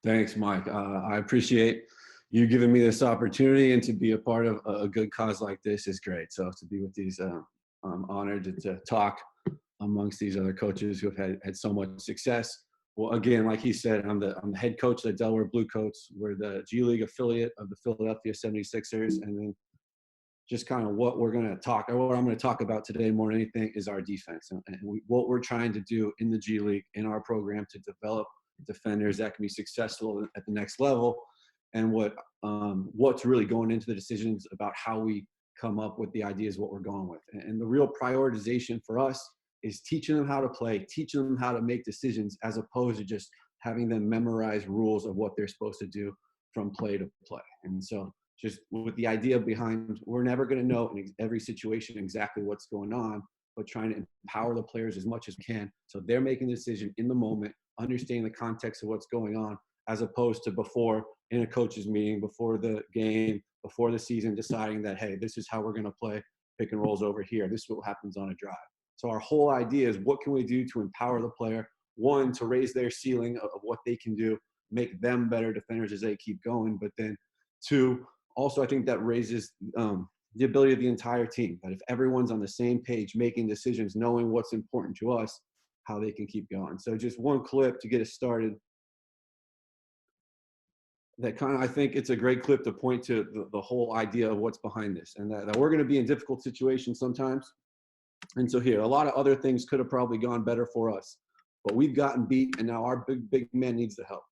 Thanks, Mike. I appreciate you giving me this opportunity, and to be a part of a good cause like this is great. So to be with these, I'm honored to talk amongst these other coaches who have had so much success. Well, again, like he said, I'm the head coach of the Delaware Bluecoats. We're the G League affiliate of the Philadelphia 76ers, and then just kind of what we're going to talk, or what I'm going to talk about today more than anything, is our defense and what we're trying to do in the G League, in our program, to develop defenders that can be successful at the next level, and what's really going into the decisions about how we come up with the ideas, what we're going with. And the real prioritization for us is teaching them how to play, teaching them how to make decisions, as opposed to just having them memorize rules of what they're supposed to do from play to play. And so just with the idea behind, we're never going to know in every situation exactly what's going on, but trying to empower the players as much as we can so they're making the decision in the moment, understanding the context of what's going on, as opposed to before, in a coach's meeting, before the game, before the season, deciding that, hey, this is how we're going to play pick and rolls over here. This is what happens on a drive. So our whole idea is, what can we do to empower the player? One, to raise their ceiling of what they can do, make them better defenders as they keep going. But then two, also, I think that raises the ability of the entire team, that if everyone's on the same page, making decisions, knowing what's important to us, how they can keep going. So just one clip to get us started. That kind of, I think it's a great clip to point to the whole idea of what's behind this, and that we're going to be in difficult situations sometimes. And so here, a lot of other things could have probably gone better for us, but we've gotten beat, and now our big man needs the help.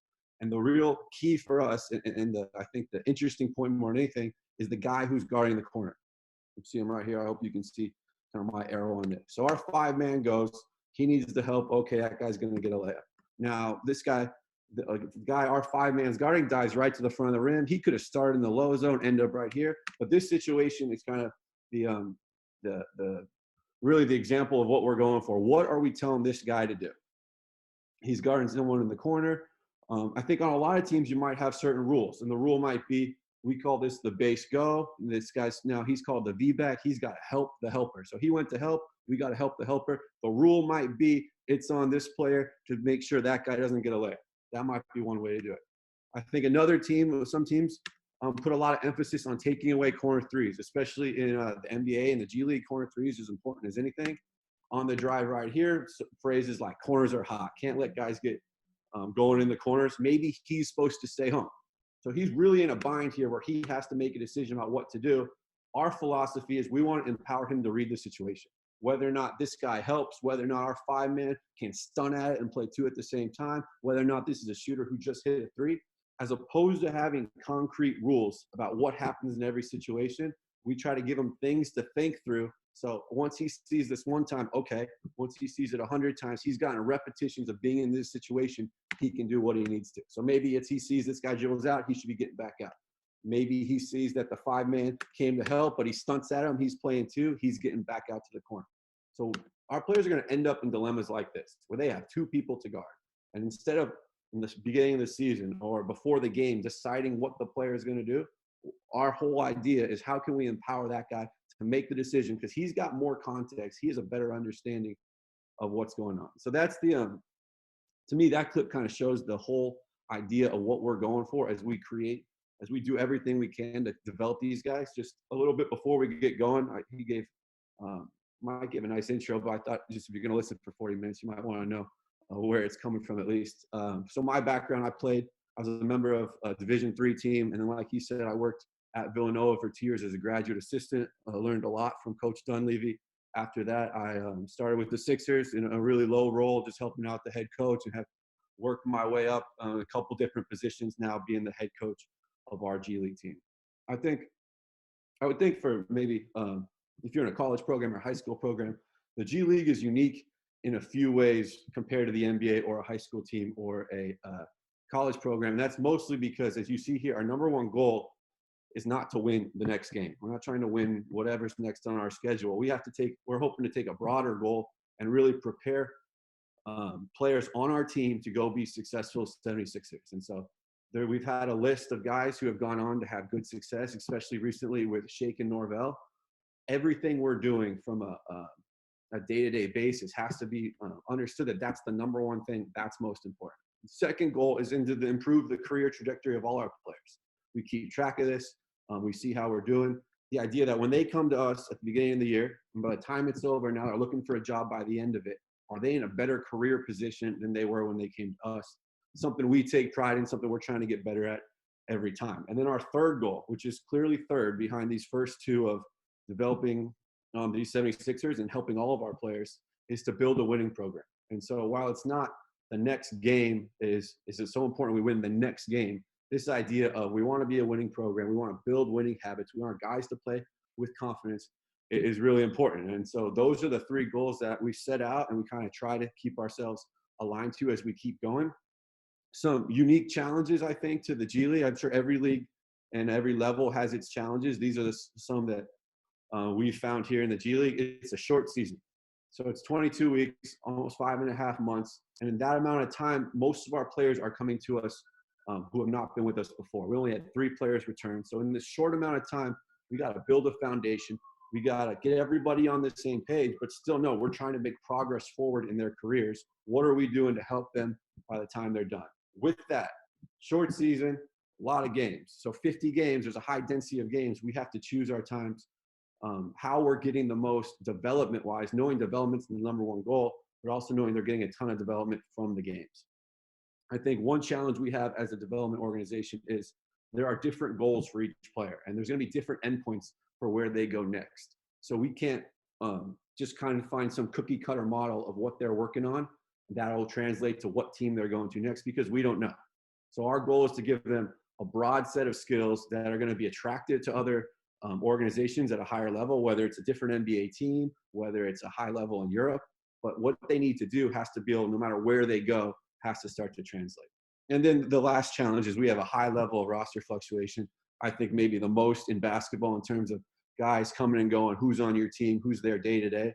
And the real key for us, and I think the interesting point more than anything, is the guy who's guarding the corner. You see him right here. I hope you can see kind of my arrow on it. So our 5-man goes, he needs the help. Okay, that guy's going to get a layup. Now, this guy, the guy our 5-man's guarding, dives right to the front of the rim. He could have started in the low zone, end up right here. But this situation is kind of the really the example of what we're going for. What are we telling this guy to do? He's guarding someone in the corner. I think on a lot of teams you might have certain rules, and the rule might be, we call this the base go. And this guy's now, he's called the V-back. He's got to help the helper. So he went to help. We got to help the helper. The rule might be, it's on this player to make sure that guy doesn't get a layup. That might be one way to do it. I think another team, some teams, put a lot of emphasis on taking away corner threes, especially in the NBA and the G League. Corner threes is important as anything. On the drive right here, phrases like corners are hot. Can't let guys get going in the corners. Maybe he's supposed to stay home. So he's really in a bind here where he has to make a decision about what to do. Our philosophy is, we want to empower him to read the situation. Whether or not this guy helps, whether or not our 5-man can stun at it and play 2 at the same time, whether or not this is a shooter who just hit a 3, as opposed to having concrete rules about what happens in every situation, we try to give him things to think through. So once he sees this one time, okay, once he sees it 100 times, he's gotten repetitions of being in this situation, he can do what he needs to. So maybe it's, he sees this guy dribbles out, he should be getting back out. Maybe he sees that the 5-man came to help, but he stunts at him, he's playing 2, he's getting back out to the corner. So our players are going to end up in dilemmas like this, where they have 2 people to guard. And instead of, in the beginning of the season or before the game, deciding what the player is going to do, our whole idea is, how can we empower that guy to make the decision, because he's got more context, he has a better understanding of what's going on. So that's the to me, that clip kind of shows the whole idea of what we're going for as we do everything we can to develop these guys. Just a little bit before we get going, he gave might give a nice intro, but I thought, just if you're going to listen for 40 minutes, you might want to know where it's coming from at least. So my background, I was a member of a Division III team, and then like he said, I worked at Villanova for 2 years as a graduate assistant. Learned a lot from Coach Dunleavy. After that, I started with the Sixers in a really low role, just helping out the head coach, and have worked my way up a couple different positions, now being the head coach of our G League team. I would think for maybe if you're in a college program or high school program, the G League is unique in a few ways compared to the NBA or a high school team or a college program. And that's mostly because, as you see here, our number one goal is not to win the next game. We're not trying to win whatever's next on our schedule. We're hoping to take a broader goal and really prepare players on our team to go be successful 76ers. And so we've had a list of guys who have gone on to have good success, especially recently with Shake and Norvell. Everything we're doing from a day-to-day basis has to be understood that that's the number one thing that's most important. Second goal is to improve the career trajectory of all our players. We keep track of this. We see how we're doing. The idea that when they come to us at the beginning of the year, and by the time it's over, now they're looking for a job by the end of it, are they in a better career position than they were when they came to us? Something we take pride in, something we're trying to get better at every time. And then our third goal, which is clearly third behind these first two of developing these 76ers and helping all of our players, is to build a winning program. And so while it's not the next game is it so important we win the next game, this idea of we want to be a winning program, we want to build winning habits, we want our guys to play with confidence is really important. And so those are the three goals that we set out and we kind of try to keep ourselves aligned to as we keep going. Some unique challenges, I think, to the G League. I'm sure every league and every level has its challenges. These are some that we found here in the G League. It's a short season. So it's 22 weeks, almost 5.5 months. And in that amount of time, most of our players are coming to us who have not been with us before. We only had 3 players return. So in this short amount of time, we got to build a foundation. We got to get everybody on the same page, but still know we're trying to make progress forward in their careers. What are we doing to help them by the time they're done? With that, short season, a lot of games. So 50 games, there's a high density of games. We have to choose our times, how we're getting the most development-wise, knowing development's the number one goal, but also knowing they're getting a ton of development from the games. I think one challenge we have as a development organization is there are different goals for each player, and there's going to be different endpoints for where they go next. So we can't just kind of find some cookie cutter model of what they're working on that'll translate to what team they're going to next, because we don't know. So our goal is to give them a broad set of skills that are going to be attractive to other organizations at a higher level, whether it's a different NBA team, whether it's a high level in Europe. But what they need to do has to be able, no matter where they go, has to start to translate. And then the last challenge is we have a high level of roster fluctuation. I think maybe the most in basketball in terms of guys coming and going, who's on your team, who's there day to day.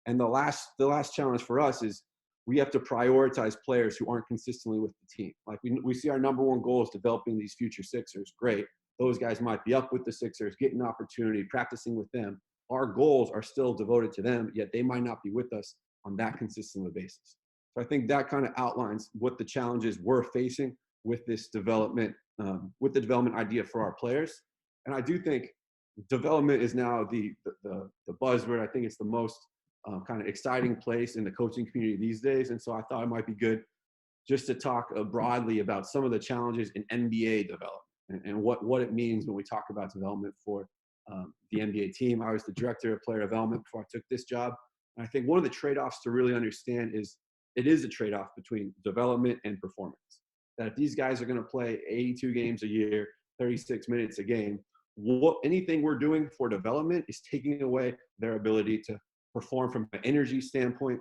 And the last challenge for us is we have to prioritize players who aren't consistently with the team. Like we see our number one goal is developing these future Sixers. Great. Those guys might be up with the Sixers, getting an opportunity, practicing with them. Our goals are still devoted to them, yet they might not be with us on that consistent basis. So I think that kind of outlines what the challenges we're facing with this development, with the development idea for our players. And I do think development is now the buzzword. I think it's the most kind of exciting place in the coaching community these days. And so I thought it might be good just to talk broadly about some of the challenges in NBA development and what it means when we talk about development for the NBA team. I was the director of player development before I took this job. And I think one of the trade-offs to really understand is it is a trade-off between development and performance. That if these guys are going to play 82 games a year, 36 minutes a game, anything we're doing for development is taking away their ability to perform from an energy standpoint.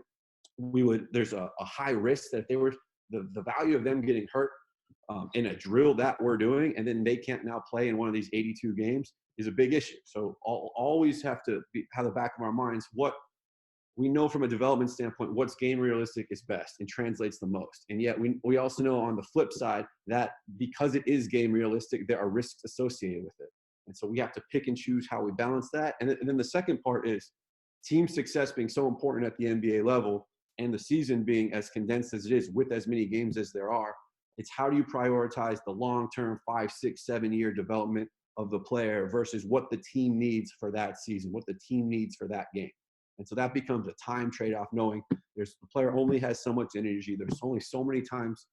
There's a high risk that if they were the value of them getting hurt in a drill that we're doing, and then they can't now play in one of these 82 games is a big issue. So always have to have the back of our minds what we know from a development standpoint, what's game realistic is best and translates the most. And yet we also know on the flip side that because it is game realistic, there are risks associated with it. And so we have to pick and choose how we balance that. And then the second part is team success being so important at the NBA level and the season being as condensed as it is with as many games as there are. It's how do you prioritize the long-term 5, 6, 7-year development of the player versus what the team needs for that season, what the team needs for that game. And so that becomes a time trade-off, knowing the player only has so much energy. There's only so many times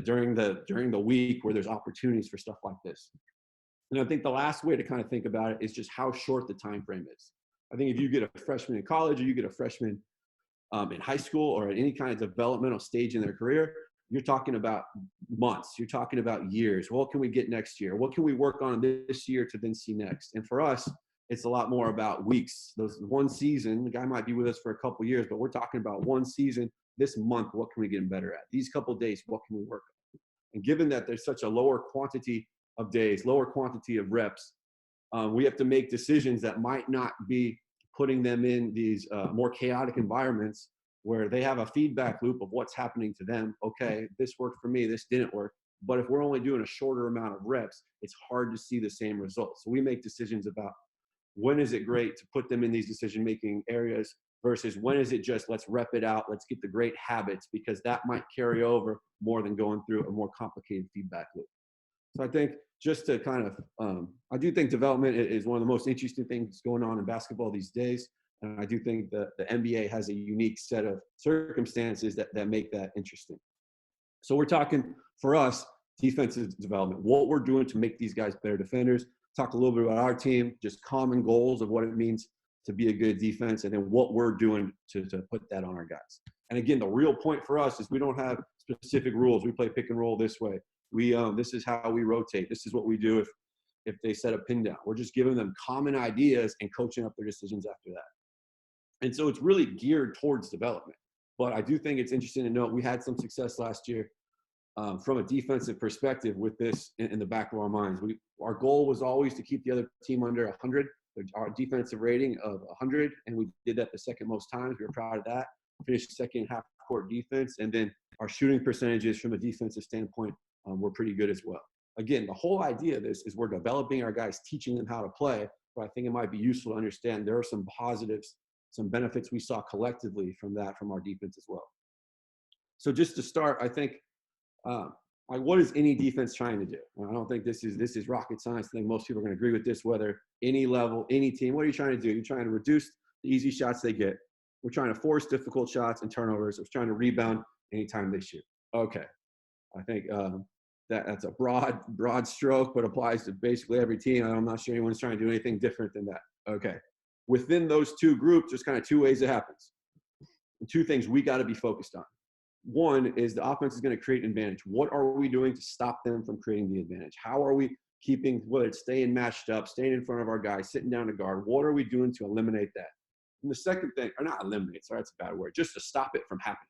during the week where there's opportunities for stuff like this. And I think the last way to kind of think about it is just how short the time frame is. I think if you get a freshman in college or you get a freshman in high school or at any kind of developmental stage in their career, you're talking about months. You're talking about years. What can we get next year? What can we work on this year to then see next? And for us, it's a lot more about weeks. Those one season, the guy might be with us for a couple of years, but we're talking about one season. This month, what can we get him better at? These couple of days, what can we work on? And given that there's such a lower quantity of days, lower quantity of reps, we have to make decisions that might not be putting them in these more chaotic environments where they have a feedback loop of what's happening to them. Okay, this worked for me, this didn't work. But if we're only doing a shorter amount of reps, it's hard to see the same results. So we make decisions about when is it great to put them in these decision-making areas versus when is it just let's rep it out, let's get the great habits, because that might carry over more than going through a more complicated feedback loop. So I think just to kind of, I do think development is one of the most interesting things going on in basketball these days. And I do think that the NBA has a unique set of circumstances that make that interesting. So we're talking, for us, defensive development, what we're doing to make these guys better defenders. Talk a little bit about our team, just common goals of what it means to be a good defense, and then what we're doing to put that on our guys. And again, the real point for us is we don't have specific rules. We play pick and roll this way. This is how we rotate. This is what we do if they set a pin down. We're just giving them common ideas and coaching up their decisions after that. And so it's really geared towards development. But I do think it's interesting to note we had some success last year from a defensive perspective with this in the back of our minds. Our goal was always to keep the other team under 100, our defensive rating of 100, and we did that the second most times. We were proud of that. Finished second half court defense, and then our shooting percentages from a defensive standpoint were pretty good as well. Again, the whole idea of this is we're developing our guys, teaching them how to play, but I think it might be useful to understand there are some positives, some benefits we saw collectively from that from our defense as well. So just to start, I think, what is any defense trying to do? I don't think this is rocket science. I think most people are going to agree with this, whether any level, any team. What are you trying to do? You're trying to reduce the easy shots they get. We're trying to force difficult shots and turnovers. We're trying to rebound anytime they shoot. Okay. I think that's a broad stroke, but applies to basically every team. I'm not sure anyone's trying to do anything different than that. Okay. Within those two groups, there's kind of two ways it happens. And two things we got to be focused on. One is the offense is going to create an advantage. What are we doing to stop them from creating the advantage? How are we keeping, whether it's staying matched up, staying in front of our guys, sitting down to guard, what are we doing to eliminate that? And the second thing, or not eliminate, sorry, that's a bad word, just to stop it from happening.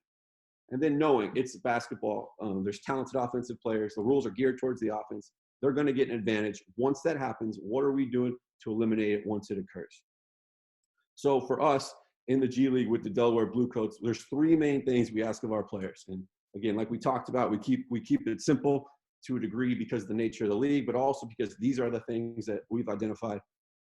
And then knowing it's basketball, there's talented offensive players, the rules are geared towards the offense, they're going to get an advantage. Once that happens, what are we doing to eliminate it once it occurs? So for us, in the G League with the Delaware Blue Coats, there's three main things we ask of our players. And again, like we talked about, we keep it simple to a degree because of the nature of the league, but also because these are the things that we've identified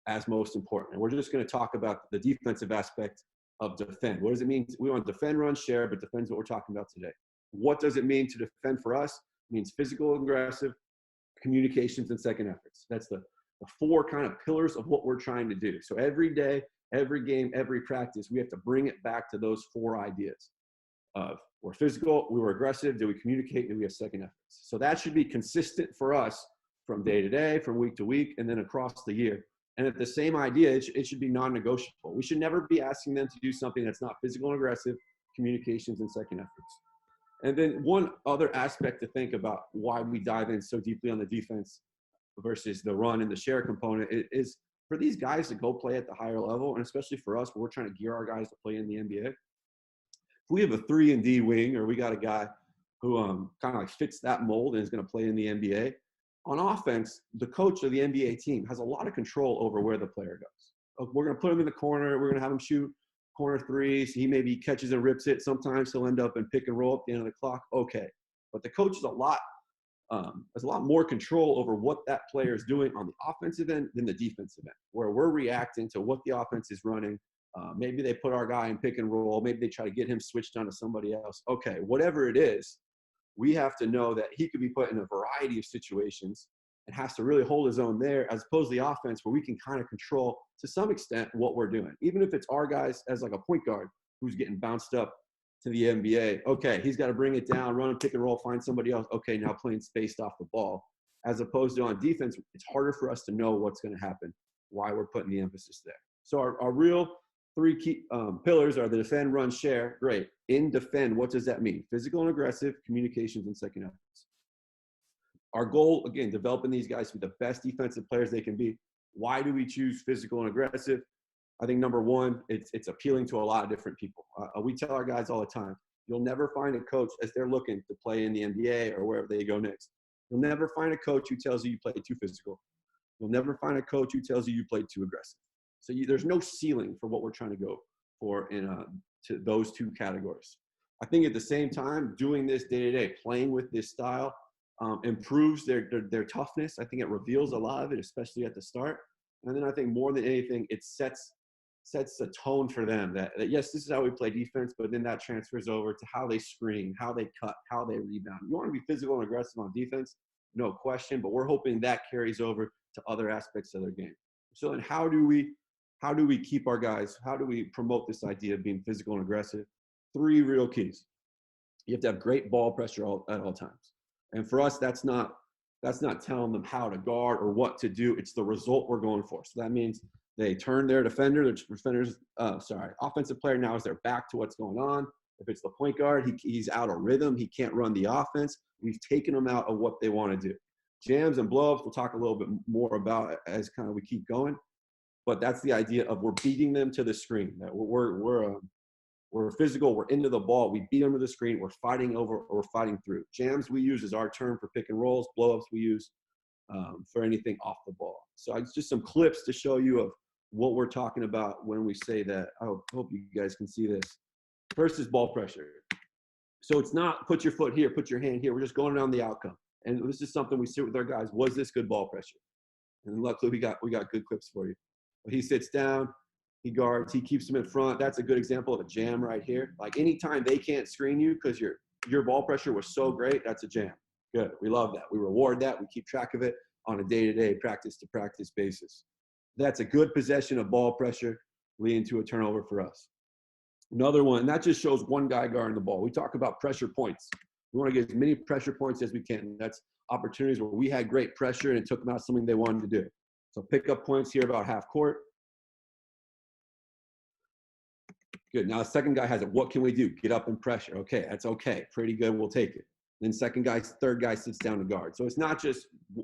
as most important. And we're just going to talk about the defensive aspect of defend. What does it mean? We want to defend, run, share, but defend's what we're talking about today. What does it mean to defend for us? It means physical, aggressive, communications, and second efforts. That's the four kind of pillars of what we're trying to do. So every day, every game, every practice, we have to bring it back to those four ideas of we're physical, we were aggressive, did we communicate, did we have second efforts? So that should be consistent for us from day to day, from week to week, and then across the year. And at the same idea, it should be non-negotiable. We should never be asking them to do something that's not physical and aggressive, communications, and second efforts. And then one other aspect to think about why we dive in so deeply on the defense versus the run and the share component is for these guys to go play at the higher level, and especially for us, we're trying to gear our guys to play in the NBA. If we have a 3-and-D wing, or we got a guy who kind of like fits that mold and is going to play in the NBA, on offense, the coach of the NBA team has a lot of control over where the player goes. We're going to put him in the corner. We're going to have him shoot corner threes. He maybe catches and rips it. Sometimes he'll end up in pick and roll at the end of the clock. Okay. But the coach has a lot more control over what that player is doing on the offensive end than the defensive end, where we're reacting to what the offense is running. Maybe they put our guy in pick and roll. Maybe they try to get him switched on to somebody else. Okay, whatever it is, we have to know that he could be put in a variety of situations and has to really hold his own there, as opposed to the offense where we can kind of control to some extent what we're doing. Even if it's our guys as like a point guard who's getting bounced up to the NBA. Okay, he's got to bring it down, run and pick and roll, find somebody else. Okay, now playing spaced off the ball. As opposed to on defense, it's harder for us to know what's going to happen, why we're putting the emphasis there. So our real three key pillars are the defend, run, share. Great. In defend, what does that mean? Physical and aggressive, communications, and second efforts. Our goal, again, developing these guys to be the best defensive players they can be. Why do we choose physical and aggressive? I think number one, it's appealing to a lot of different people. We tell our guys all the time, you'll never find a coach as they're looking to play in the NBA or wherever they go next. You'll never find a coach who tells you play too physical. You'll never find a coach who tells you play too aggressive. So there's no ceiling for what we're trying to go for to those two categories. I think at the same time, doing this day to day, playing with this style, improves their toughness. I think it reveals a lot of it, especially at the start. And then I think more than anything, it sets sets a tone for them that yes, this is how we play defense, but then that transfers over to how they screen, how they cut, how they rebound. You want to be physical and aggressive on defense, no question, but we're hoping that carries over to other aspects of their game. So then how do we keep our guys, how do we promote this idea of being physical and aggressive? 3 real keys. You have to have great ball pressure at all times. And for us, that's not telling them how to guard or what to do. It's the result we're going for. So that means they turn their offensive player now is their back to what's going on. If it's the point guard, he's out of rhythm. He can't run the offense. We've taken them out of what they want to do. Jams and blow-ups, we'll talk a little bit more about as kind of we keep going. But that's the idea of we're beating them to the screen. That we're physical, we're into the ball, we beat them to the screen, we're fighting over or we're fighting through. Jams we use as our term for pick and rolls, blow-ups we use for anything off the ball. So it's just some clips to show you of what we're talking about when we say that. I hope you guys can see this. First is ball pressure. So it's not put your foot here, put your hand here. We're just going around the outcome. And this is something we sit with our guys. Was this good ball pressure? And luckily we got good clips for you. He sits down, he guards, he keeps them in front. That's a good example of a jam right here. Like anytime they can't screen you because your ball pressure was so great, that's a jam. Good, we love that. We reward that. We keep track of it on a day-to-day, practice-to-practice basis. That's a good possession of ball pressure leading to a turnover for us. Another one, and that just shows one guy guarding the ball. We talk about pressure points. We want to get as many pressure points as we can. That's opportunities where we had great pressure and it took them out something they wanted to do. So pick up points here about half court. Good. Now the second guy has it. What can we do? Get up and pressure. Okay, that's okay. Pretty good. We'll take it. Then third guy sits down to guard. So it's not just, I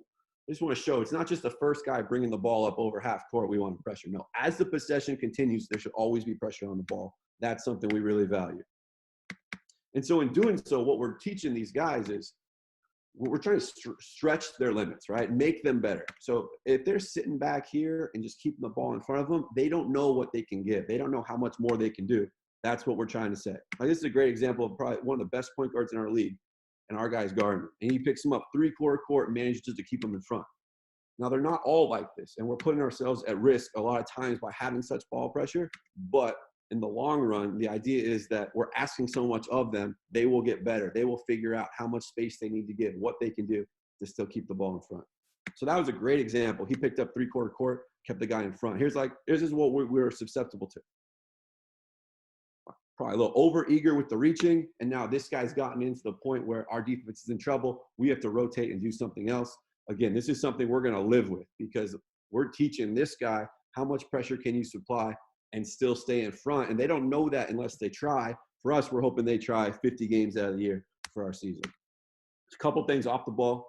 just want to show, it's not just the first guy bringing the ball up over half court we want to pressure. No, as the possession continues, there should always be pressure on the ball. That's something we really value. And so in doing so, what we're teaching these guys is we're trying to stretch their limits, right? Make them better. So if they're sitting back here and just keeping the ball in front of them, they don't know what they can give. They don't know how much more they can do. That's what we're trying to say. Like this is a great example of probably one of the best point guards in our league, and our guy's guarding. And he picks him up 3/4 court and manages to keep him in front. Now they're not all like this, and we're putting ourselves at risk a lot of times by having such ball pressure, but in the long run, the idea is that we're asking so much of them, they will get better. They will figure out how much space they need to give, what they can do to still keep the ball in front. So that was a great example. He picked up 3/4 court, kept the guy in front. Here's what we're susceptible to. Probably a little over eager with the reaching, and now this guy's gotten into the point where our defense is in trouble. We have to rotate and do something else. Again, this is something we're going to live with because we're teaching this guy how much pressure can you supply and still stay in front. And they don't know that unless they try. For us, we're hoping they try 50 games out of the year for our season. A couple things off the ball.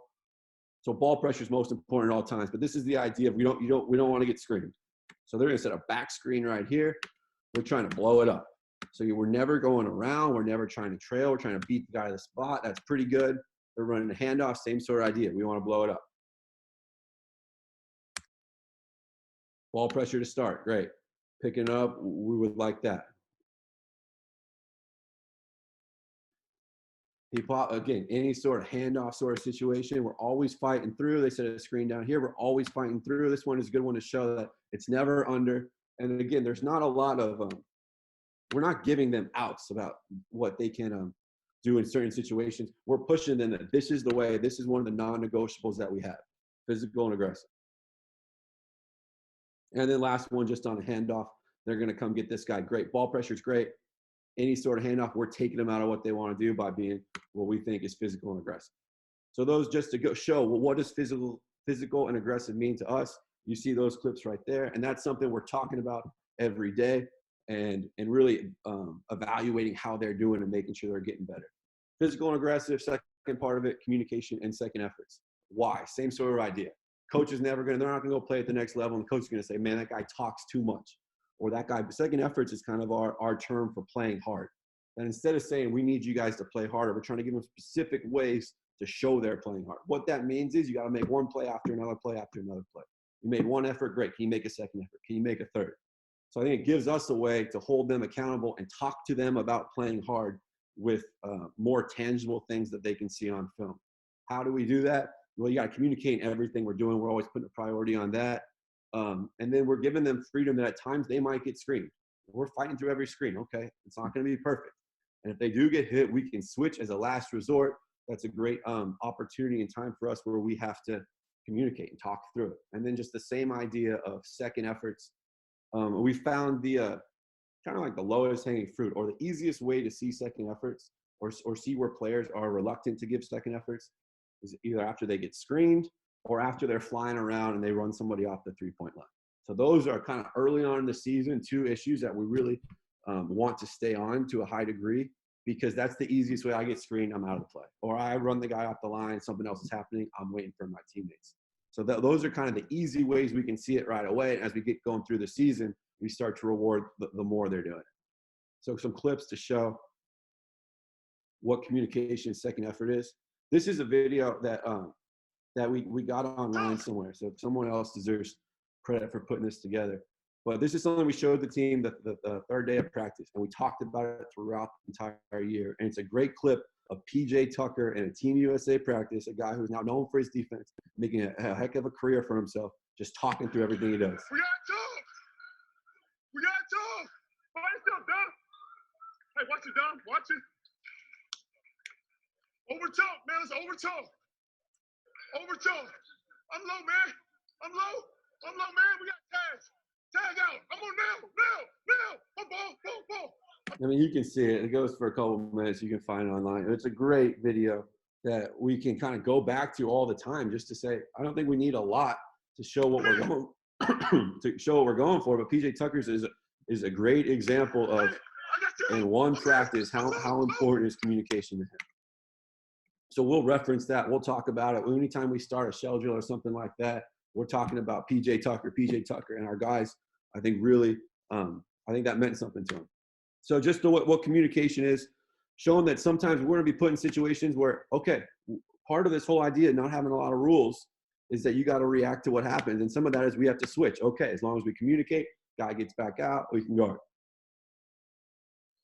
So ball pressure is most important at all times, but this is the idea of we don't want to get screened. So they're going to set a back screen right here. We're trying to blow it up. So we're never going around. We're never trying to trail. We're trying to beat the guy to the spot. That's pretty good. They're running a handoff, same sort of idea. We want to blow it up. Ball pressure to start, great. Picking up, we would like that. Again, any sort of handoff sort of situation, we're always fighting through. They set a screen down here. We're always fighting through. This one is a good one to show that it's never under. And again, there's not a lot of, we're not giving them outs about what they can do in certain situations. We're pushing them that this is the way, this is one of the non-negotiables that we have, physical and aggressive. And then last one, just on a handoff, they're going to come get this guy. Great. Ball pressure is great. Any sort of handoff, we're taking them out of what they want to do by being what we think is physical and aggressive. So those just to go show, well, what does physical and aggressive mean to us? You see those clips right there. And that's something we're talking about every day and really evaluating how they're doing and making sure they're getting better. Physical and aggressive, second part of it, communication and second efforts. Why? Same sort of idea. Coach is they're not going to go play at the next level. And the coach is going to say, man, that guy talks too much. Or that guy, second efforts is kind of our term for playing hard. And instead of saying, we need you guys to play harder, we're trying to give them specific ways to show they're playing hard. What that means is you got to make one play after another play after another play. You made one effort, great. Can you make a second effort? Can you make a third? So I think it gives us a way to hold them accountable and talk to them about playing hard with more tangible things that they can see on film. How do we do that? Well, you got to communicate everything we're doing. We're always putting a priority on that. And then we're giving them freedom that at times they might get screened. We're fighting through every screen. Okay, it's not going to be perfect. And if they do get hit, we can switch as a last resort. That's a great opportunity and time for us where we have to communicate and talk through it. And then just the same idea of second efforts. We found the kind of like the lowest hanging fruit or the easiest way to see second efforts or see where players are reluctant to give second efforts is either after they get screened or after they're flying around and they run somebody off the three-point line. So those are kind of early on in the season, two issues that we really want to stay on to a high degree, because that's the easiest way. I get screened, I'm out of the play. Or I run the guy off the line, something else is happening, I'm waiting for my teammates. So those are kind of the easy ways we can see it right away. And as we get going through the season, we start to reward the more they're doing it. So some clips to show what communication second effort is. This is a video that we got online somewhere. So someone else deserves credit for putting this together. But this is something we showed the team the third day of practice, and we talked about it throughout the entire year. And it's a great clip of PJ Tucker in a Team USA practice, a guy who's now known for his defense, making a heck of a career for himself, just talking through everything he does. We got talk. We got talk. Fight yourself, Dom. Hey, watch it, Dom. Watch it. Over talk, man. It's over talk. Over talk. I'm low, man. I'm low. I'm low, man. We got tags. Tag out. I'm on now. Ball. I mean, you can see it. It goes for a couple of minutes. You can find it online. It's a great video that we can kind of go back to all the time just to say, I don't think we need a lot to show what we're going to show what we're going for. But PJ Tucker's is a great example of in one practice how important is communication to him. So we'll reference that. We'll talk about it. Anytime we start a shell drill or something like that, we're talking about PJ Tucker, and our guys, I think really, I think that meant something to them. So just what communication is, showing that sometimes we're going to be put in situations where, okay, part of this whole idea of not having a lot of rules is that you got to react to what happens. And some of that is we have to switch. Okay, as long as we communicate, guy gets back out, we can guard.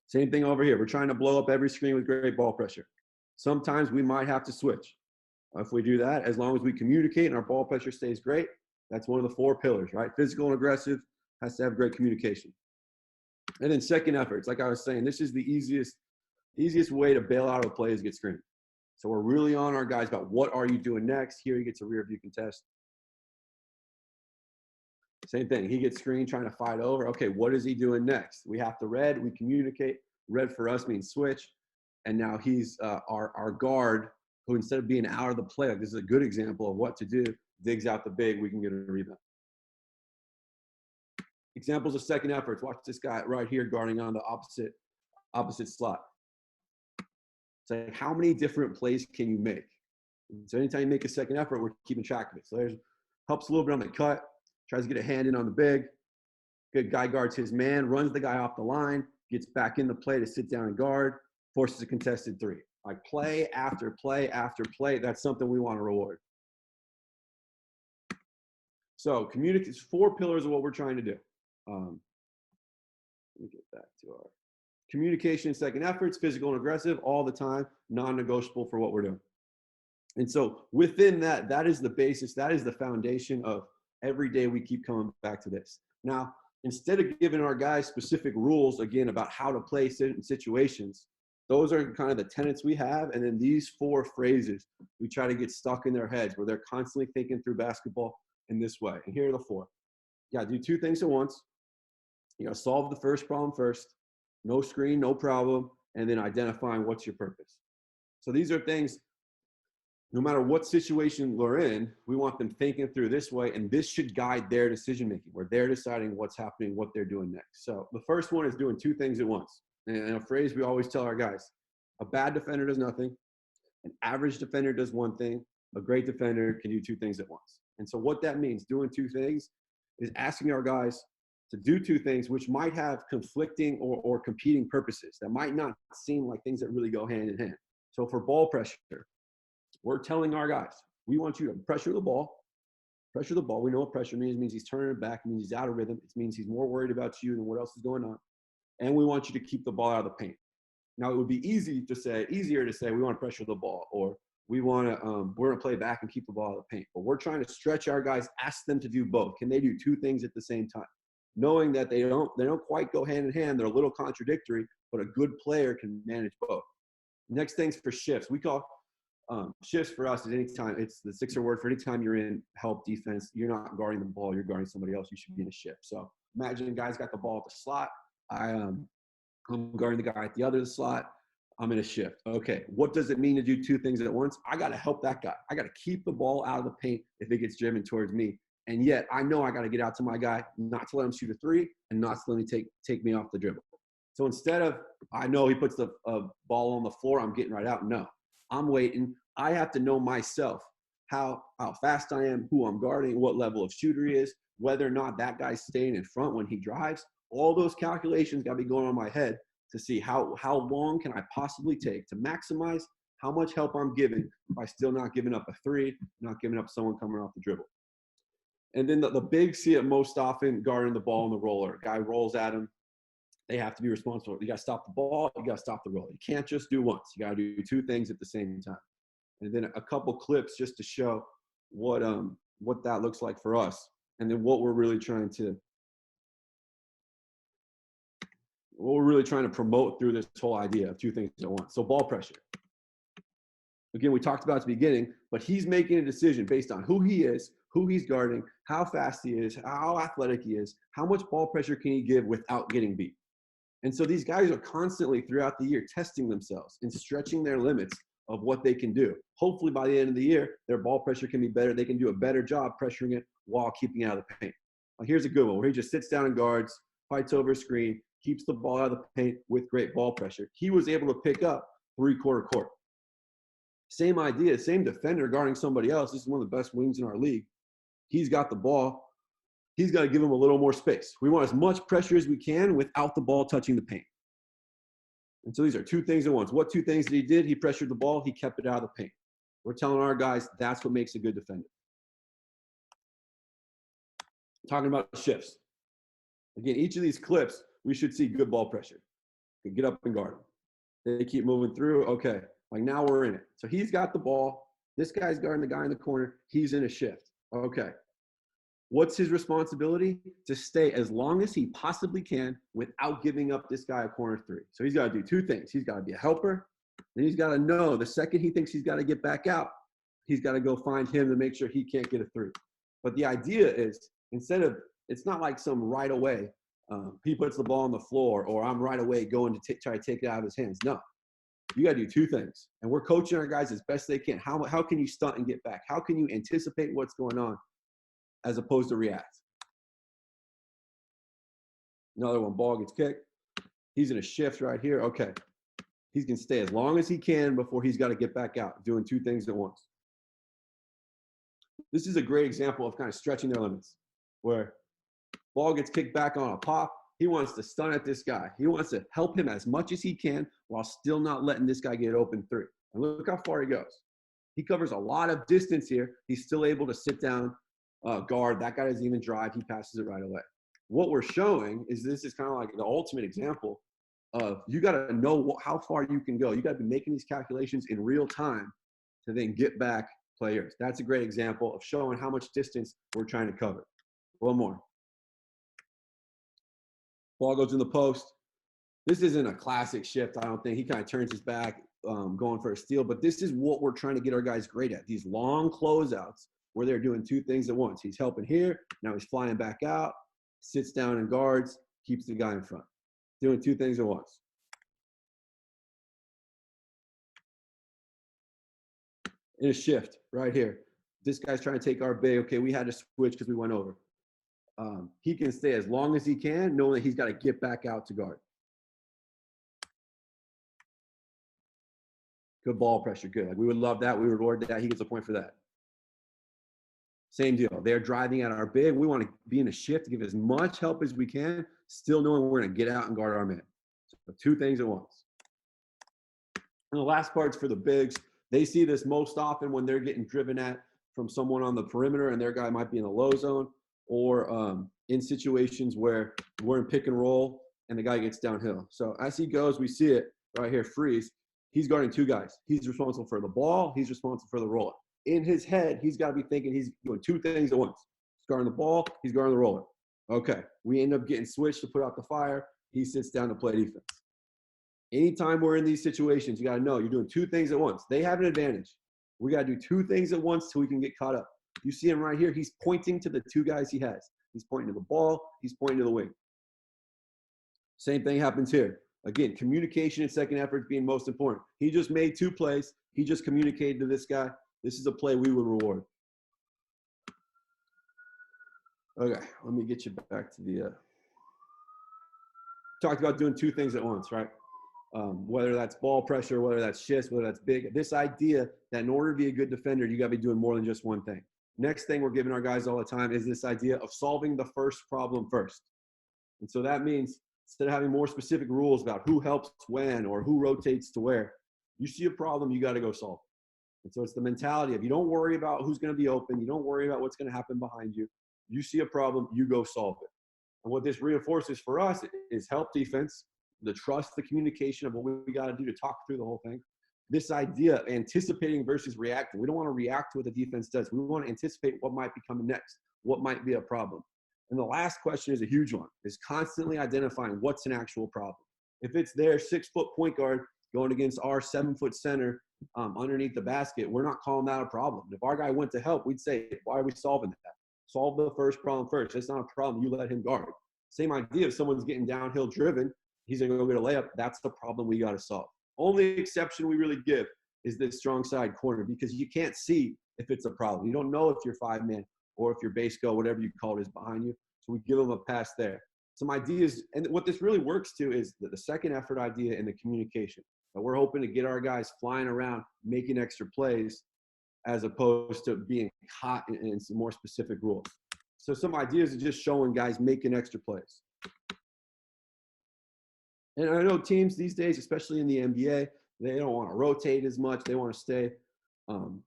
Same thing over here. We're trying to blow up every screen with great ball pressure. Sometimes we might have to switch. If we do that, as long as we communicate and our ball pressure stays great, that's one of the 4 pillars, right? Physical and aggressive has to have great communication. And then second efforts, like I was saying, this is the easiest way to bail out of a play is get screened. So we're really on our guys about what are you doing next. Here he gets a rear view contest. Same thing, he gets screened trying to fight over. Okay, what is he doing next? We have to red, we communicate. Red for us means switch. And now he's our guard who instead of being out of the play, like this is a good example of what to do, digs out the big, we can get a rebound. Examples of second efforts. Watch this guy right here guarding on the opposite slot. It's like, how many different plays can you make? So anytime you make a second effort, we're keeping track of it. So there's helps a little bit on the cut, tries to get a hand in on the big. Good guy guards his man, runs the guy off the line, gets back in the play to sit down and guard, forces a contested 3. Like play after play after play, that's something we want to reward. So communicate, 4 pillars of what we're trying to do. Let me get back to our communication, second efforts, physical and aggressive, all the time, non-negotiable for what we're doing. And so within that, that is the basis, that is the foundation of every day we keep coming back to this. Now, instead of giving our guys specific rules, again, about how to play certain situations, those are kind of the tenets we have. And then these 4 phrases, we try to get stuck in their heads where they're constantly thinking through basketball in this way. And here are the 4. You gotta do 2 things at once. You gotta solve the first problem first. No screen, no problem. And then identifying what's your purpose. So these are things, no matter what situation we're in, we want them thinking through this way. And this should guide their decision-making, where they're deciding what's happening, what they're doing next. So the first one is doing 2 things at once. And a phrase we always tell our guys, a bad defender does nothing. An average defender does 1 thing. A great defender can do 2 things at once. And so what that means, doing 2 things, is asking our guys to do 2 things which might have conflicting or competing purposes that might not seem like things that really go hand in hand. So for ball pressure, we're telling our guys, we want you to pressure the ball. Pressure the ball. We know what pressure means. It means he's turning it back. It means he's out of rhythm. It means he's more worried about you than what else is going on. And we want you to keep the ball out of the paint. Now, it would be easier to say we want to pressure the ball, or we're gonna play back and keep the ball out of the paint. But we're trying to stretch our guys, ask them to do both. Can they do two things at the same time? Knowing that they don't quite go hand in hand, they're a little contradictory, but a good player can manage both. Next things for shifts. We call shifts for us is anytime, it's the Sixer word for anytime you're in help defense, you're not guarding the ball, you're guarding somebody else, you should be in a shift. So imagine guys got the ball at the slot. I'm guarding the guy at the other slot. I'm in a shift. Okay, what does it mean to do two things at once? I got to help that guy. I got to keep the ball out of the paint if it gets driven towards me. And yet I know I got to get out to my guy, not to let him shoot a three and not to let him take me off the dribble. So instead of, I know he puts the ball on the floor, I'm getting right out. No, I'm waiting. I have to know myself how fast I am, who I'm guarding, what level of shooter he is, whether or not that guy's staying in front when he drives. All those calculations got to be going on in my head to see how long can I possibly take to maximize how much help I'm giving by still not giving up a three, not giving up someone coming off the dribble. And then the bigs see it most often guarding the ball in the roller. Guy rolls at him. They have to be responsible. You got to stop the ball. You got to stop the roll. You can't just do once. You got to do two things at the same time. And then a couple clips just to show what that looks like for us, and then what we're really trying to promote through this whole idea of two things at once. So ball pressure. Again, we talked about at the beginning, but he's making a decision based on who he is, who he's guarding, how fast he is, how athletic he is, how much ball pressure can he give without getting beat. And so these guys are constantly throughout the year testing themselves and stretching their limits of what they can do. Hopefully by the end of the year, their ball pressure can be better. They can do a better job pressuring it while keeping it out of the paint. Now, here's a good one where he just sits down and guards, fights over a screen, keeps the ball out of the paint with great ball pressure. He was able to pick up three-quarter court. Same idea, same defender guarding somebody else. This is one of the best wings in our league. He's got the ball. He's got to give him a little more space. We want as much pressure as we can without the ball touching the paint. And so these are two things at once. What two things that he did? He pressured the ball. He kept it out of the paint. We're telling our guys that's what makes a good defender. Talking about shifts. Again, each of these clips, we should see good ball pressure. Get up and guard them. They keep moving through. Okay, like now we're in it. So he's got the ball. This guy's guarding the guy in the corner. He's in a shift. Okay. What's his responsibility? To stay as long as he possibly can without giving up this guy a corner three. So he's got to do two things. He's got to be a helper, and he's got to know the second he thinks he's got to get back out, he's got to go find him to make sure he can't get a three. But the idea is, it's not like some right away, he puts the ball on the floor, or I'm right away going to try to take it out of his hands. No, you got to do two things. And we're coaching our guys as best they can. How can you stunt and get back? How can you anticipate what's going on as opposed to react? Another one, ball gets kicked. He's in a shift right here. Okay. He's going to stay as long as he can before he's got to get back out, doing two things at once. This is a great example of kind of stretching their limits, where ball gets kicked back on a pop. He wants to stun at this guy. He wants to help him as much as he can while still not letting this guy get open three. And look how far he goes. He covers a lot of distance here. He's still able to sit down, guard. That guy doesn't even drive. He passes it right away. What we're showing is this is kind of like the ultimate example of you got to know how far you can go. You got to be making these calculations in real time to then get back players. That's a great example of showing how much distance we're trying to cover. One more. Ball goes in the post. This isn't a classic shift, I don't think. He kind of turns his back, going for a steal. But this is what we're trying to get our guys great at, these long closeouts where they're doing two things at once. He's helping here. Now he's flying back out, sits down and guards, keeps the guy in front. Doing two things at once. In a shift right here. This guy's trying to take our big. Okay, we had to switch because we went over. He can stay as long as he can, knowing that he's got to get back out to guard. Good ball pressure, good. Like we would love that. We reward that. He gets a point for that. Same deal. They're driving at our big. We want to be in a shift to give as much help as we can, still knowing we're going to get out and guard our man. So two things at once. And the last part's for the bigs. They see this most often when they're getting driven at from someone on the perimeter and their guy might be in the low zone, or in situations where we're in pick and roll and the guy gets downhill. So as he goes, we see it right here, freeze. He's guarding two guys. He's responsible for the ball. He's responsible for the roller. In his head, he's got to be thinking he's doing two things at once. He's guarding the ball. He's guarding the roller. Okay. We end up getting switched to put out the fire. He sits down to play defense. Anytime we're in these situations, you got to know you're doing two things at once. They have an advantage. We got to do two things at once so we can get caught up. You see him right here. He's pointing to the two guys he has. He's pointing to the ball. He's pointing to the wing. Same thing happens here. Again, communication and second effort being most important. He just made two plays. He just communicated to this guy. This is a play we would reward. Okay, let me get you back to the talked about doing two things at once, right? Whether that's ball pressure, whether that's shifts, whether that's big. This idea that in order to be a good defender, you got to be doing more than just one thing. Next thing we're giving our guys all the time is this idea of solving the first problem first. And so that means instead of having more specific rules about who helps when or who rotates to where, you see a problem, you got to go solve it. And so it's the mentality of you don't worry about who's going to be open. You don't worry about what's going to happen behind you. You see a problem, you go solve it. And what this reinforces for us is help defense, the trust, the communication of what we got to do to talk through the whole thing. This idea of anticipating versus reacting. We don't want to react to what the defense does. We want to anticipate what might be coming next, what might be a problem. And the last question is a huge one, is constantly identifying what's an actual problem. If it's their 6-foot point guard going against our 7-foot center underneath the basket, we're not calling that a problem. If our guy went to help, we'd say, why are we solving that? Solve the first problem first. It's not a problem. You let him guard. Same idea. If someone's getting downhill driven, he's going to go get a layup. That's the problem we got to solve. Only exception we really give is this strong side corner because you can't see if it's a problem. You don't know if your 5-man or if your base go, whatever you call it, is behind you. So we give them a pass there. Some ideas, and what this really works to is the second effort idea and the communication. That we're hoping to get our guys flying around, making extra plays, as opposed to being caught in some more specific rules. So some ideas are just showing guys making extra plays. And I know teams these days, especially in the NBA, they don't want to rotate as much. They want to stay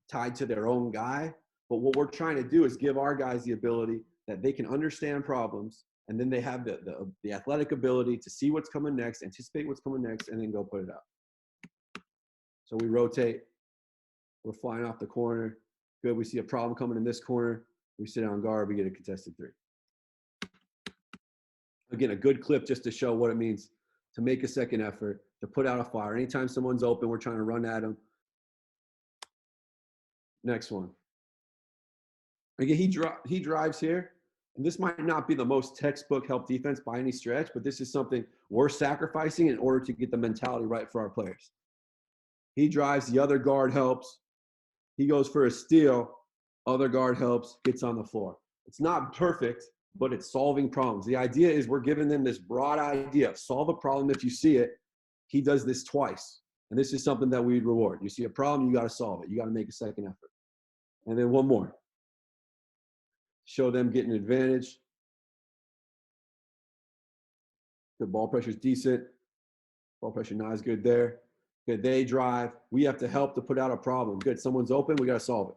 tied to their own guy. But what we're trying to do is give our guys the ability that they can understand problems, and then they have the athletic ability to see what's coming next, anticipate what's coming next, and then go put it out. So we rotate. We're flying off the corner. Good. We see a problem coming in this corner. We sit on guard. We get a contested three. Again, a good clip just to show what it means to make a second effort, to put out a fire. Anytime someone's open, we're trying to run at them. Next one. Again, he drives here. And this might not be the most textbook help defense by any stretch, but this is something we're sacrificing in order to get the mentality right for our players. He drives, the other guard helps. He goes for a steal, other guard helps, gets on the floor. It's not perfect, but it's solving problems. The idea is we're giving them this broad idea of solve a problem if you see it. He does this twice. And this is something that we'd reward. You see a problem, you got to solve it. You got to make a second effort. And then one more. Show them getting an advantage. Good ball pressure is decent. Ball pressure not as good there. Good, they drive. We have to help to put out a problem. Good, someone's open, we got to solve it.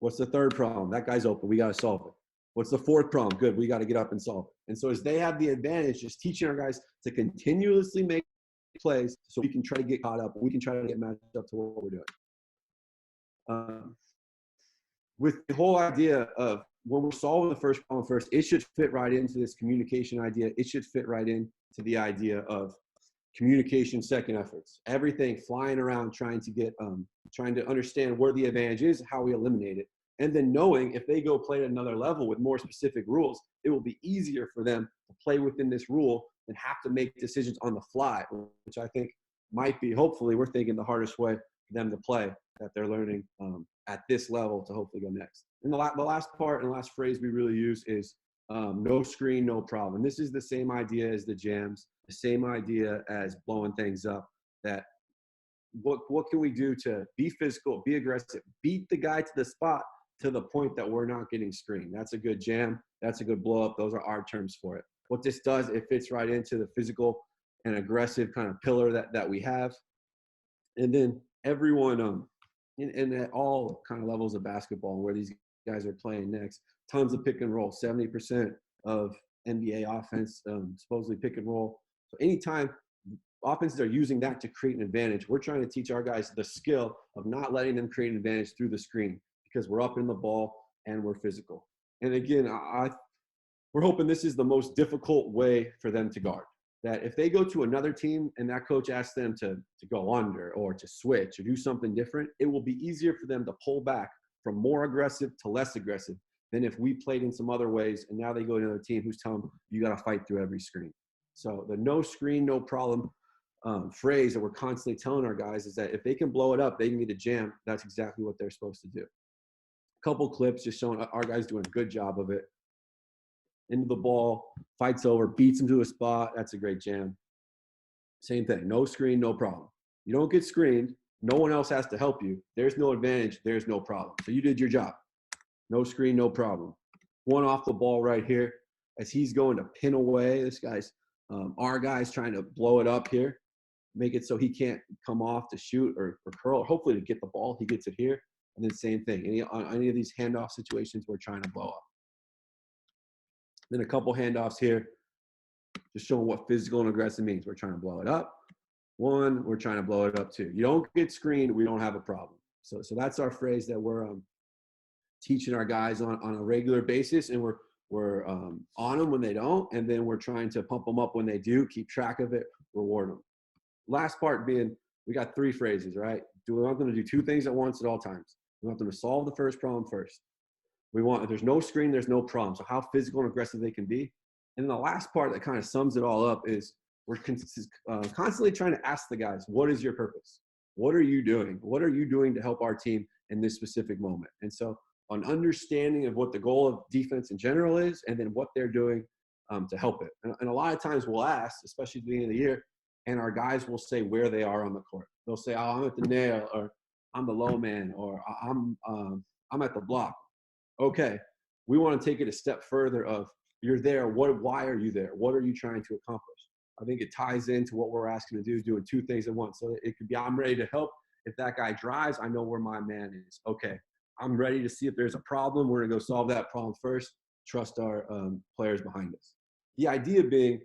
What's the third problem? That guy's open, we got to solve it. What's the fourth problem? Good, we got to get up and solve it. And so as they have the advantage, just teaching our guys to continuously make plays so we can try to get caught up. We can try to get matched up to what we're doing. With the whole idea of when we're solving the first problem first, it should fit right into this communication idea. It should fit right into the idea of communication second efforts. Everything flying around trying to get, trying to understand where the advantage is, how we eliminate it. And then knowing if they go play at another level with more specific rules, it will be easier for them to play within this rule and have to make decisions on the fly, which I think might be, hopefully, we're thinking the hardest way for them to play that they're learning at this level to hopefully go next. And the last part and the last phrase we really use is no screen, no problem. This is the same idea as the jams, the same idea as blowing things up, that what can we do to be physical, be aggressive, beat the guy to the spot to the point that we're not getting screened. That's a good jam. That's a good blow up. Those are our terms for it. What this does, it fits right into the physical and aggressive kind of pillar that we have. And then everyone in at all kind of levels of basketball and where these guys are playing next, tons of pick and roll, 70% of NBA offense, supposedly pick and roll. So anytime offenses are using that to create an advantage. We're trying to teach our guys the skill of not letting them create an advantage through the screen because we're up in the ball and we're physical. And again, we're hoping this is the most difficult way for them to guard. That if they go to another team and that coach asks them to go under or to switch or do something different, it will be easier for them to pull back from more aggressive to less aggressive than if we played in some other ways and now they go to another team who's telling them, you got to fight through every screen. So the no screen, no problem phrase that we're constantly telling our guys is that if they can blow it up, they can get a jam. That's exactly what they're supposed to do. A couple clips just showing our guys doing a good job of it. Into the ball, fights over, beats him to a spot. That's a great jam. Same thing. No screen, no problem. You don't get screened. No one else has to help you. There's no advantage. There's no problem. So you did your job. No screen, no problem. One off the ball right here as he's going to pin away. This guy's, our guy's trying to blow it up here, make it so he can't come off to shoot or curl, or hopefully to get the ball. He gets it here. And then same thing. Any of these handoff situations, we're trying to blow up. Then a couple handoffs here, just showing what physical and aggressive means. We're trying to blow it up. One, we're trying to blow it up. Two, you don't get screened, we don't have a problem. So that's our phrase that we're teaching our guys on a regular basis, and we're on them when they don't, and then we're trying to pump them up when they do, keep track of it, reward them. Last part being, we got three phrases, right? We want them to do two things at once at all times. We want them to solve the first problem first. If there's no screen, there's no problem. So how physical and aggressive they can be. And then the last part that kind of sums it all up is we're constantly trying to ask the guys, what is your purpose? What are you doing? What are you doing to help our team in this specific moment? And so an understanding of what the goal of defense in general is, and then what they're doing to help it. And a lot of times we'll ask, especially at the beginning of the year, and our guys will say where they are on the court. They'll say, oh, I'm at the nail, or I'm the low man, or I'm at the block. Okay, we want to take it a step further of you're there. Why are you there? What are you trying to accomplish? I think it ties into what we're asking to do, doing two things at once. So it could be, I'm ready to help. If that guy drives, I know where my man is. Okay, I'm ready to see if there's a problem. We're going to go solve that problem first. Trust our players behind us. The idea being,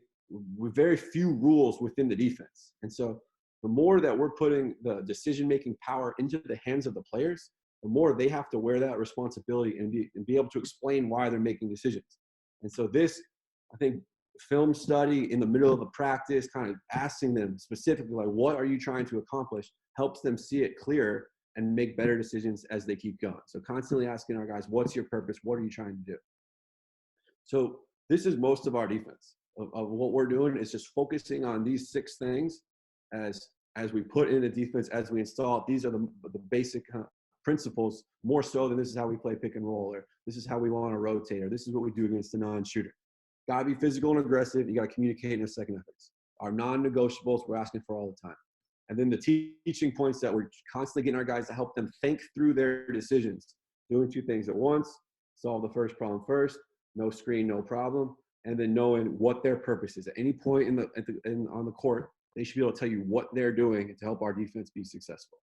with very few rules within the defense. And so the more that we're putting the decision-making power into the hands of the players, the more they have to wear that responsibility and be able to explain why they're making decisions. And so this, I think, film study in the middle of the practice, kind of asking them specifically, like, what are you trying to accomplish, helps them see it clearer and make better decisions as they keep going. So constantly asking our guys, what's your purpose? What are you trying to do? So this is most of our defense. Of what we're doing is just focusing on these 6 things as we put in the defense, as we install it. These are the basic principles, more so than this is how we play pick and roll, or this is how we want to rotate, or this is what we do against a non-shooter. Got to be physical and aggressive. You got to communicate in your second efforts. Our non-negotiables we're asking for all the time. And then the teaching points that we're constantly getting our guys to help them think through their decisions. Doing 2 things at once, solve the first problem first, no screen, no problem, and then knowing what their purpose is. At any point on the court, they should be able to tell you what they're doing to help our defense be successful.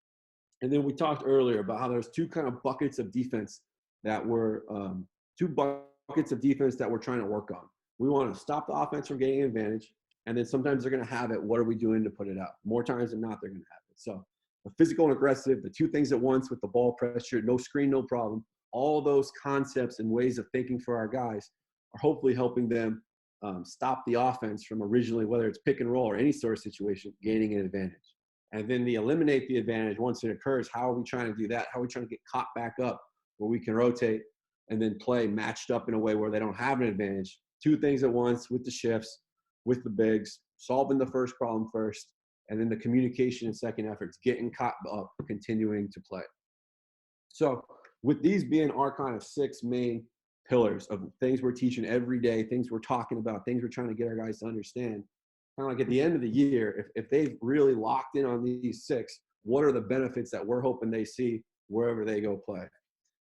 And then we talked earlier about how there's 2 kind of buckets of defense that we're trying to work on. We want to stop the offense from getting an advantage, and then sometimes they're going to have it. What are we doing to put it out? More times than not, they're going to have it. So the physical and aggressive, the 2 things at once with the ball pressure, no screen, no problem. All those concepts and ways of thinking for our guys are hopefully helping them stop the offense from originally, whether it's pick and roll or any sort of situation, gaining an advantage. And then eliminate the advantage once it occurs. How are we trying to do that? How are we trying to get caught back up where we can rotate and then play matched up in a way where they don't have an advantage? 2 things at once with the shifts, with the bigs, solving the first problem first, and then the communication and second efforts, getting caught up, continuing to play. So with these being our kind of 6 main pillars of things we're teaching every day, things we're talking about, things we're trying to get our guys to understand, kind of like at the end of the year, if they've really locked in on these 6, what are the benefits that we're hoping they see wherever they go play?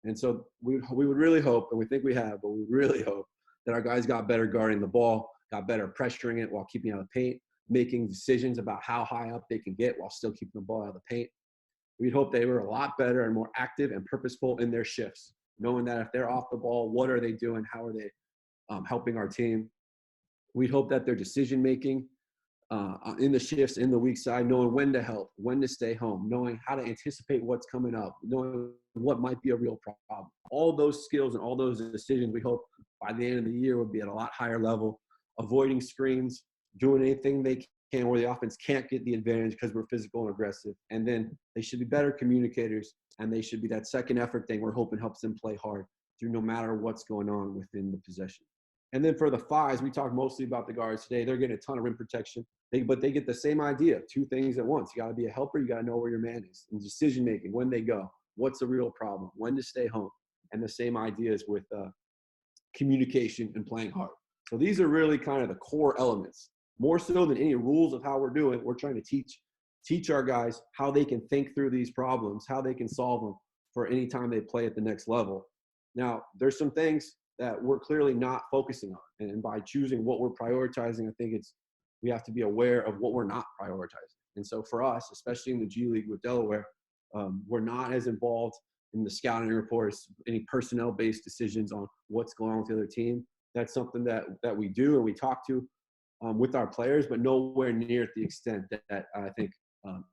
And so we would really hope, and we think we have, but we really hope that our guys got better guarding the ball, got better pressuring it while keeping out of the paint, making decisions about how high up they can get while still keeping the ball out of the paint. We'd hope they were a lot better and more active and purposeful in their shifts, knowing that if they're off the ball, what are they doing? How are they helping our team? We'd hope that their decision-making in the shifts, in the weak side, knowing when to help, when to stay home, knowing how to anticipate what's coming up, knowing what might be a real problem. All those skills and all those decisions, we hope by the end of the year will be at a lot higher level, avoiding screens, doing anything they can where the offense can't get the advantage because we're physical and aggressive. And then they should be better communicators, and they should be that second effort thing we're hoping helps them play hard through no matter what's going on within the possession. And then for the fives, we talked mostly about the guards today. They're getting a ton of rim protection, but they get the same idea, two things at once. You got to be a helper. You got to know where your man is. And decision-making, when they go, what's the real problem, when to stay home. And the same ideas with communication and playing hard. So these are really kind of the core elements. More so than any rules of how we're doing, we're trying to teach our guys how they can think through these problems, how they can solve them for any time they play at the next level. Now, there's some things that we're clearly not focusing on. And by choosing what we're prioritizing, I think we have to be aware of what we're not prioritizing. And so for us, especially in the G League with Delaware, we're not as involved in the scouting reports, any personnel-based decisions on what's going on with the other team. That's something that we do and we talk to with our players, but nowhere near the extent that I think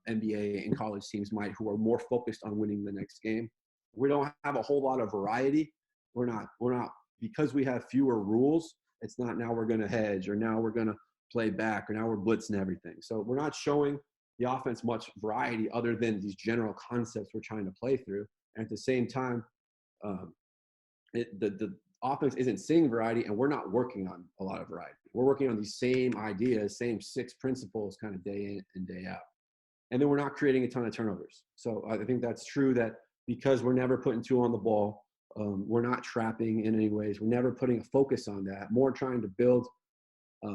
NBA and college teams might, who are more focused on winning the next game. We don't have a whole lot of variety. We're not because we have fewer rules. It's not now we're going to hedge, or now we're going to play back, or now we're blitzing everything. So we're not showing the offense much variety other than these general concepts we're trying to play through. And at the same time, the offense isn't seeing variety, and we're not working on a lot of variety. We're working on these same ideas, same 6 principles kind of day in and day out. And then we're not creating a ton of turnovers. So I think that's true, that because we're never putting 2 on the ball, we're not trapping in any ways. We're never putting a focus on that. More trying to build. I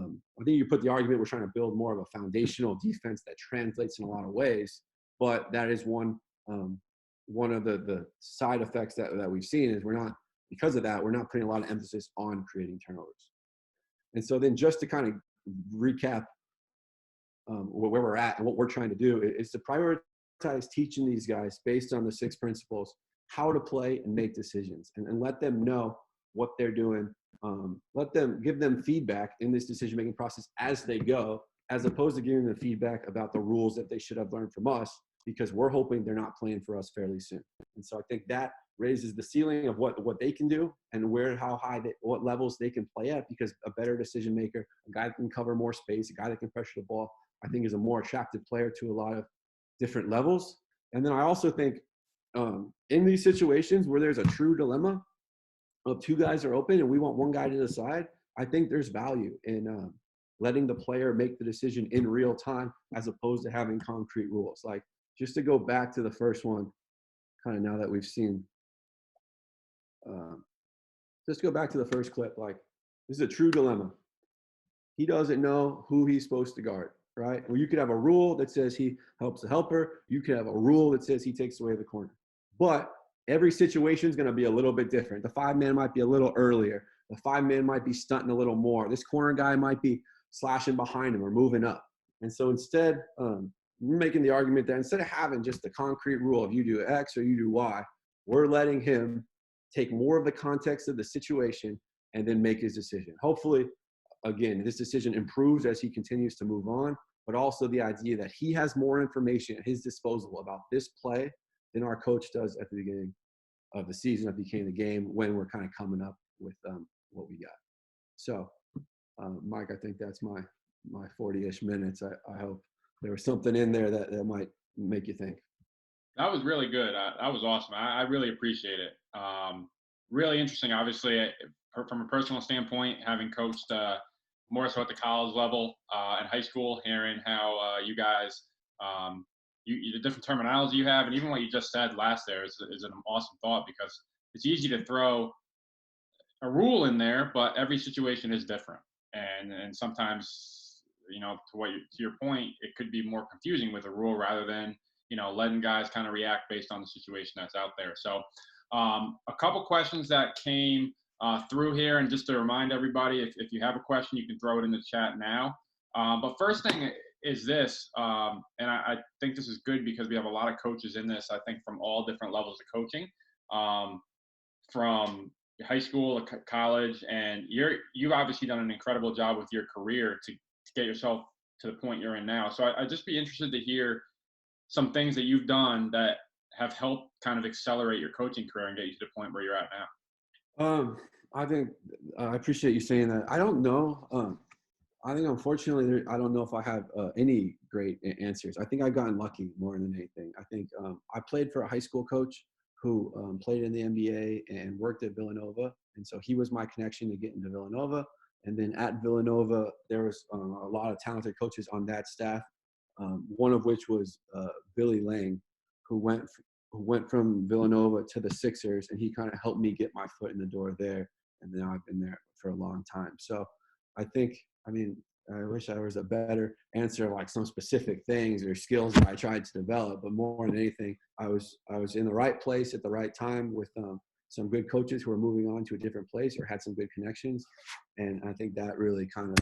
think you put the argument we're trying to build more of a foundational defense that translates in a lot of ways. But that is one of the side effects that we've seen is we're not, because of that, we're not putting a lot of emphasis on creating turnovers. And so then just to kind of recap where we're at and what we're trying to do is to prioritize teaching these guys based on the 6 principles how to play and make decisions, and let them know what they're doing. Give them feedback in this decision-making process as they go, as opposed to giving them feedback about the rules that they should have learned from us, because we're hoping they're not playing for us fairly soon. And so I think that raises the ceiling of what they can do and what levels they can play at, because a better decision maker, a guy that can cover more space, a guy that can pressure the ball, I think is a more attractive player to a lot of different levels. And then I also think in these situations where there's a true dilemma of 2 guys are open and we want one guy to decide, I think there's value in letting the player make the decision in real time, as opposed to having concrete rules. Like, just to go back to the first one, kind of now that we've seen, just go back to the first clip. Like, this is a true dilemma. He doesn't know who he's supposed to guard, right? Well, you could have a rule that says he helps the helper. You could have a rule that says he takes away the corner. But every situation is going to be a little bit different. The 5-man might be a little earlier. The 5-man might be stunting a little more. This corner guy might be slashing behind him or moving up. And so instead, we're making the argument that instead of having just the concrete rule of you do X or you do Y, we're letting him take more of the context of the situation and then make his decision. Hopefully, again, this decision improves as he continues to move on, but also the idea that he has more information at his disposal about this play than our coach does at the beginning of the season, at the beginning of the game, when we're kind of coming up with what we got. So, Mike, I think that's my 40-ish minutes. I hope there was something in there that might make you think. That was really good. That was awesome. I really appreciate it. Really interesting, obviously, from a personal standpoint, having coached more so at the college level and high school, hearing how you guys, the different terminology you have, and even what you just said last there is an awesome thought, because it's easy to throw a rule in there, but every situation is different. And sometimes, to your point, it could be more confusing with a rule rather than, letting guys kind of react based on the situation that's out there. So a couple questions that came through here, and just to remind everybody, if you have a question, you can throw it in the chat now. But first thing is this, and I think this is good because we have a lot of coaches in this, I think, from all different levels of coaching, from high school to college, and you've obviously done an incredible job with your career to get yourself to the point you're in now. So I'd just be interested to hear some things that you've done that have helped kind of accelerate your coaching career and get you to the point where you're at now. I think I appreciate you saying that. I don't know. I think unfortunately, I don't know if I have any great answers. I think I've gotten lucky more than anything. I think I played for a high school coach who played in the NBA and worked at Villanova, and so he was my connection to get into Villanova. And then at Villanova, there was a lot of talented coaches on that staff. One of which was Billy Lang, who went from Villanova to the Sixers, and he kind of helped me get my foot in the door there. And now I've been there for a long time. So I think, I mean, I wish there was a better answer, like some specific things or skills that I tried to develop. But more than anything, I was in the right place at the right time with some good coaches who were moving on to a different place or had some good connections. And I think that really kind of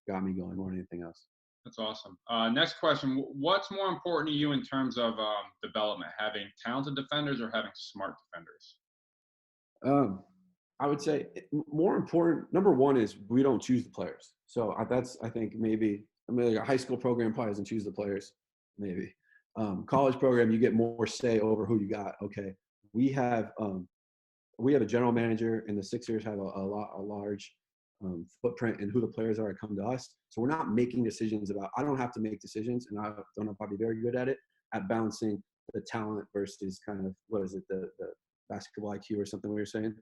got me going more than anything else. That's awesome. Next question. What's more important to you in terms of development, having talented defenders or having smart defenders? I would say more important, number one is we don't choose the players. So I think maybe, I mean, like a high school program probably doesn't choose the players, maybe. College program, you get more say over who you got. Okay. We have a general manager, and the Sixers have a large footprint in who the players are that come to us. So we're not making decisions about, I don't have to make decisions, and I don't know if I'll be very good at it, at balancing the talent versus kind of, what is it, the basketball IQ or something we were saying.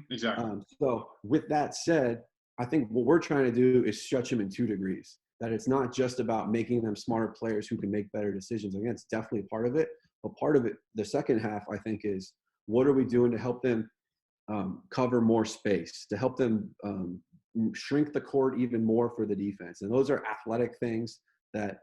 Exactly. So with that said, I think what we're trying to do is stretch them in 2 degrees, that it's not just about making them smarter players who can make better decisions. Again, it's definitely part of it, but part of it, the second half, I think, is what are we doing to help them cover more space, to help them shrink the court even more for the defense. And those are athletic things that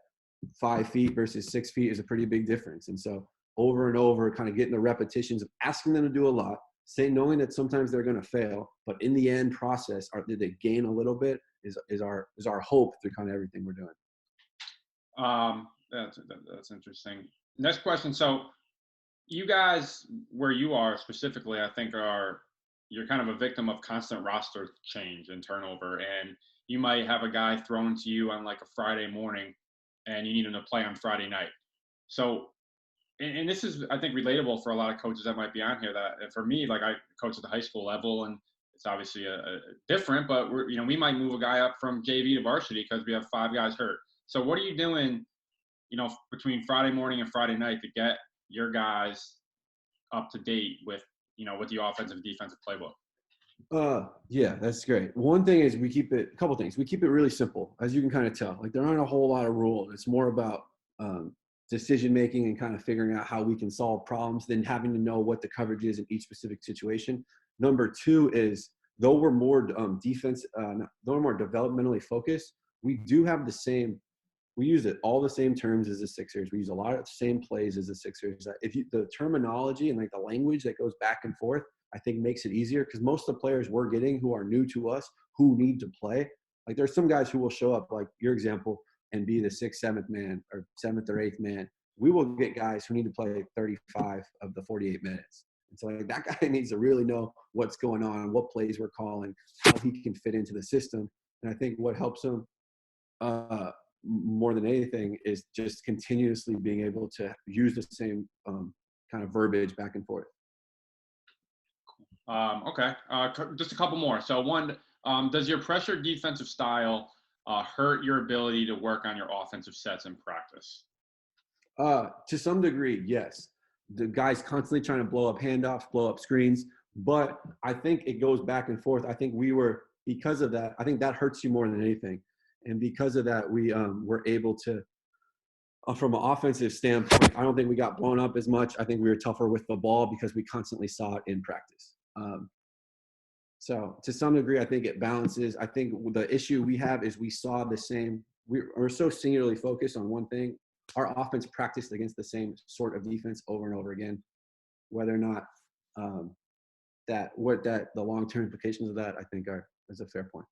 5 feet versus 6 feet is a pretty big difference. And so over and over, kind of getting the repetitions of asking them to do a lot, knowing that sometimes they're going to fail, but in the end process, did they gain a little bit is our hope through kind of everything we're doing. That's interesting. Next question. So you guys, where you are specifically, I think you're kind of a victim of constant roster change and turnover. And you might have a guy thrown to you on like a Friday morning and you need him to play on Friday night. So, and this is, I think, relatable for a lot of coaches that might be on here. That for me, like I coach at the high school level, and it's obviously a different, but we might move a guy up from JV to varsity because we have 5 guys hurt. So what are you doing, between Friday morning and Friday night to get your guys up to date with the offensive defensive playbook? Yeah, that's great. One thing is a couple things. We keep it really simple, as you can kind of tell. Like there aren't a whole lot of rules. It's more about decision making and kind of figuring out how we can solve problems than having to know what the coverage is in each specific situation. Number 2 is, though we're more though we're more developmentally focused, we do have we use all the same terms as the Sixers. We use a lot of the same plays as the Sixers. The terminology and like the language that goes back and forth, I think makes it easier, because most of the players we're getting who are new to us, who need to play, like there's some guys who will show up, like your example, and be the 6th, 7th man or 7th or 8th man. We will get guys who need to play 35 of the 48 minutes. And so like, that guy needs to really know what's going on, what plays we're calling, how he can fit into the system. And I think what helps him more than anything is just continuously being able to use the same kind of verbiage back and forth. Okay. Just a couple more. So one, does your pressure defensive style hurt your ability to work on your offensive sets in practice? To some degree, yes. The guys constantly trying to blow up handoffs, blow up screens, but I think it goes back and forth. I think because of that, I think that hurts you more than anything. And because of that, we were able to, from an offensive standpoint, I don't think we got blown up as much. I think we were tougher with the ball because we constantly saw it in practice. So to some degree, I think it balances. I think the issue we have is we saw the same. We're so singularly focused on one thing. Our offense practiced against the same sort of defense over and over again. Whether or not the long-term implications of that, I think is a fair point.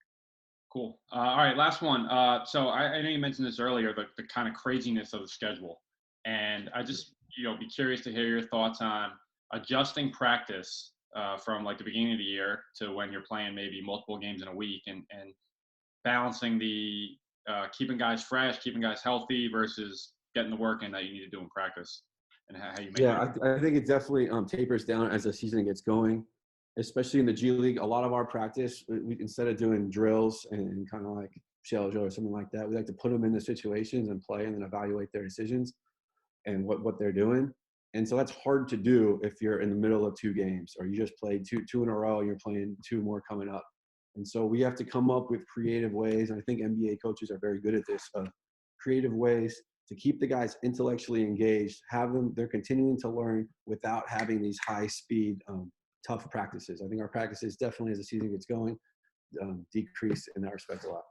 Cool. All right, last one. So I know you mentioned this earlier, the kind of craziness of the schedule, and I just be curious to hear your thoughts on adjusting practice from like the beginning of the year to when you're playing maybe multiple games in a week, and balancing the keeping guys fresh, keeping guys healthy versus getting the work in that you need to do in practice, and how you make Yeah, I think it definitely tapers down as the season gets going, especially in the G League. A lot of our practice, we instead of doing drills and kind of like shell drill or something like that, we like to put them into situations and play and then evaluate their decisions and what they're doing. And so that's hard to do if you're in the middle of two games or you just played two in a row and you're playing two more coming up. And so we have to come up with creative ways. And I think NBA coaches are very good at this, creative ways to keep the guys intellectually engaged, they're continuing to learn without having these high speed, tough practices. I think our practices definitely as the season gets going, decrease in that respect a lot.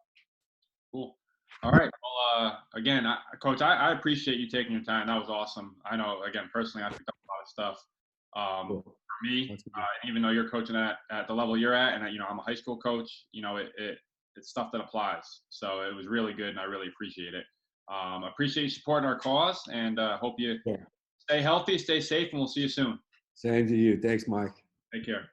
Cool. All right. Well, again, Coach, I appreciate you taking your time. That was awesome. I know, again, personally, I picked up a lot of stuff. Cool. For me, even though you're coaching at the level you're at, and I'm a high school coach, it's stuff that applies. So it was really good, and I really appreciate it. I appreciate you supporting our cause, and hope you stay healthy, stay safe, and we'll see you soon. Same to you. Thanks, Mike. Take care.